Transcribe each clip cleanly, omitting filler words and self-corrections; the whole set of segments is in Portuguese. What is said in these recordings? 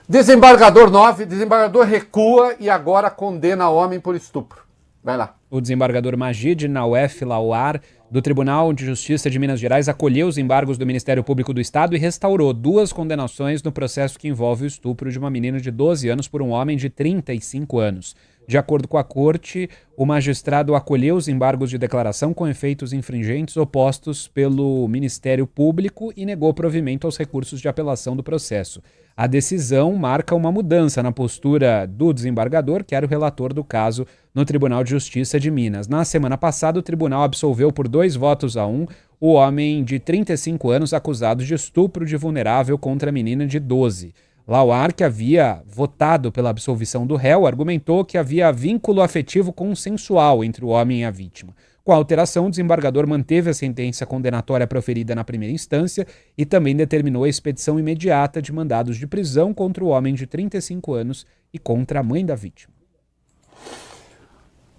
Desembargador 9, desembargador recua e agora condena homem por estupro. Vai lá. O desembargador Magid Nawef Lawar, do Tribunal de Justiça de Minas Gerais, acolheu os embargos do Ministério Público do Estado e restaurou 2 condenações no processo que envolve o estupro de uma menina de 12 anos por um homem de 35 anos. De acordo com a corte, o magistrado acolheu os embargos de declaração com efeitos infringentes opostos pelo Ministério Público e negou provimento aos recursos de apelação do processo. A decisão marca uma mudança na postura do desembargador, que era o relator do caso no Tribunal de Justiça de Minas. Na semana passada, o tribunal absolveu por 2-1 o homem de 35 anos acusado de estupro de vulnerável contra a menina de 12. Lawar, que havia votado pela absolvição do réu, argumentou que havia vínculo afetivo consensual entre o homem e a vítima. Com a alteração, o desembargador manteve a sentença condenatória proferida na primeira instância e também determinou a expedição imediata de mandados de prisão contra o homem de 35 anos e contra a mãe da vítima.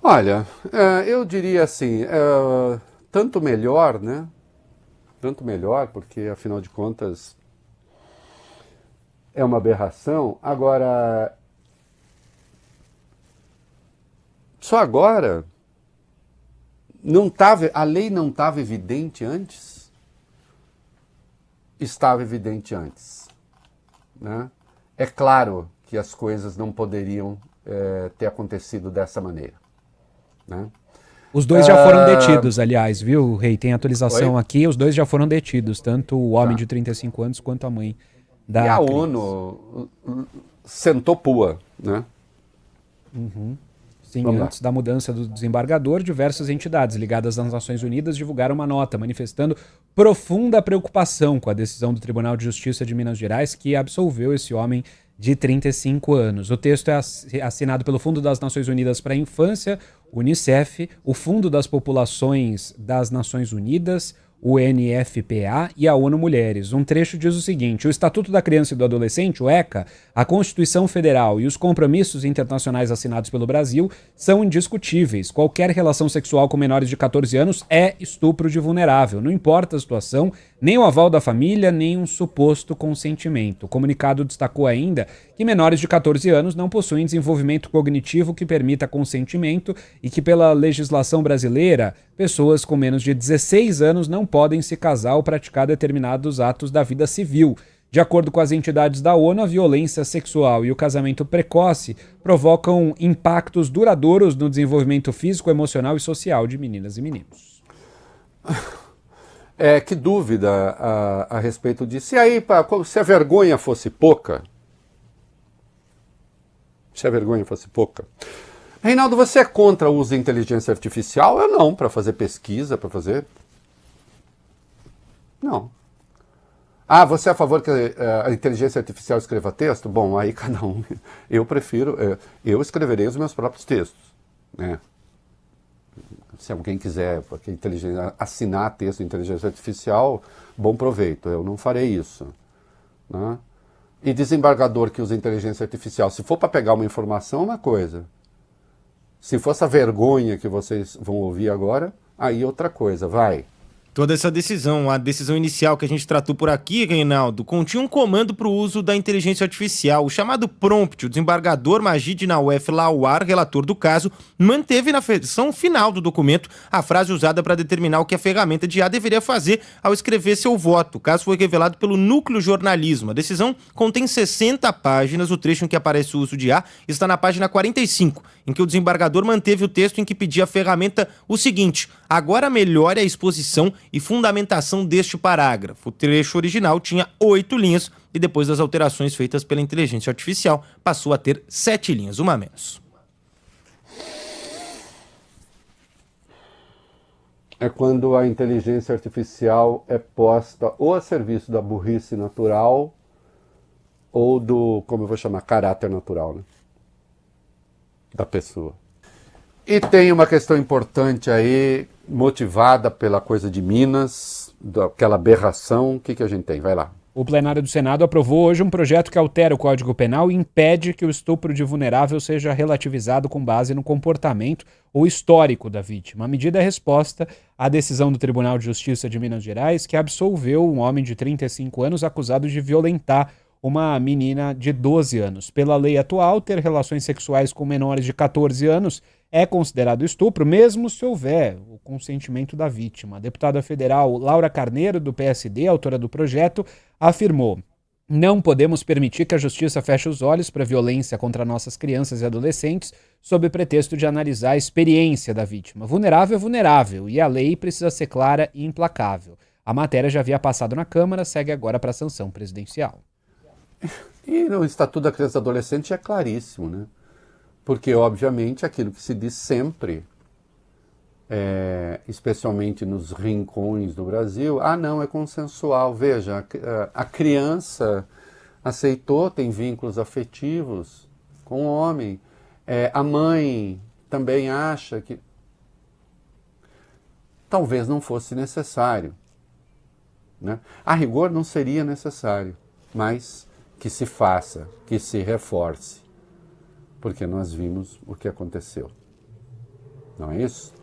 Olha, eu diria assim, tanto melhor, né? Tanto melhor, porque afinal de contas é uma aberração. Agora, só agora, a lei não estava evidente antes? Estava evidente antes, né? É claro que as coisas não poderiam ter acontecido dessa maneira, né? Os 2 já foram detidos, aliás, viu, Rei? Tem atualização Oi? aqui, os 2 já foram detidos, tanto o homem de 35 anos quanto a mãe da E a criança. ONU sentou pua, né? Sim, Vamos antes da mudança do desembargador, diversas entidades ligadas às Nações Unidas divulgaram uma nota manifestando profunda preocupação com a decisão do Tribunal de Justiça de Minas Gerais que absolveu esse homem de 35 anos. O texto é assinado pelo Fundo das Nações Unidas para a Infância, Unicef, o Fundo das Populações das Nações Unidas, o UNFPA e a ONU Mulheres. Um trecho diz o seguinte: o Estatuto da Criança e do Adolescente, o ECA, a Constituição Federal e os compromissos internacionais assinados pelo Brasil são indiscutíveis. Qualquer relação sexual com menores de 14 anos é estupro de vulnerável, não importa a situação, nem o aval da família, nem um suposto consentimento. O comunicado destacou ainda que menores de 14 anos não possuem desenvolvimento cognitivo que permita consentimento e que, pela legislação brasileira, pessoas com menos de 16 anos não podem se casar ou praticar determinados atos da vida civil. De acordo com as entidades da ONU, a violência sexual e o casamento precoce provocam impactos duradouros no desenvolvimento físico, emocional e social de meninas e meninos. Que dúvida a respeito disso. E aí, se a vergonha fosse pouca... Reinaldo, você é contra o uso de inteligência artificial? Eu não, para fazer pesquisa, para fazer... Não. Ah, você é a favor que a inteligência artificial escreva texto? Bom, aí cada um... Eu prefiro... Eu escreverei os meus próprios textos, né? Se alguém quiser assinar texto de inteligência artificial, bom proveito. Eu não farei isso, né? E desembargador que usa inteligência artificial, se for para pegar uma informação, é uma coisa. Se for essa vergonha que vocês vão ouvir agora, aí outra coisa, vai. Toda essa decisão, a decisão inicial que a gente tratou por aqui, Reinaldo, continha um comando para o uso da inteligência artificial. O chamado prompt, o desembargador Magid Nawef Lawar, relator do caso, manteve na versão final do documento a frase usada para determinar o que a ferramenta de IA deveria fazer ao escrever seu voto. O caso foi revelado pelo Núcleo Jornalismo. A decisão contém 60 páginas. O trecho em que aparece o uso de IA está na página 45, em que o desembargador manteve o texto em que pedia à ferramenta o seguinte: agora melhore a exposição e fundamentação deste parágrafo. O trecho original tinha 8 linhas e depois das alterações feitas pela inteligência artificial passou a ter 7 linhas, uma a menos. É quando a inteligência artificial é posta ou a serviço da burrice natural ou do, como eu vou chamar, caráter natural, né? Da pessoa. E tem uma questão importante aí, motivada pela coisa de Minas, daquela aberração. O que a gente tem? Vai lá. O plenário do Senado aprovou hoje um projeto que altera o Código Penal e impede que o estupro de vulnerável seja relativizado com base no comportamento ou histórico da vítima. A medida é resposta à decisão do Tribunal de Justiça de Minas Gerais, que absolveu um homem de 35 anos acusado de violentar uma menina de 12 anos. Pela lei atual, ter relações sexuais com menores de 14 anos é considerado estupro, mesmo se houver o consentimento da vítima. A deputada federal Laura Carneiro, do PSD, autora do projeto, afirmou: não podemos permitir que a justiça feche os olhos para a violência contra nossas crianças e adolescentes sob pretexto de analisar a experiência da vítima. Vulnerável é vulnerável e a lei precisa ser clara e implacável. A matéria já havia passado na Câmara, segue agora para a sanção presidencial. E no Estatuto da Criança e do Adolescente é claríssimo, né? Porque, obviamente, aquilo que se diz sempre, especialmente nos rincões do Brasil, não, é consensual. Veja, a criança aceitou, tem vínculos afetivos com o homem. A mãe também acha que talvez não fosse necessário, né? A rigor não seria necessário, mas que se faça, que se reforce, porque nós vimos o que aconteceu. Não é isso?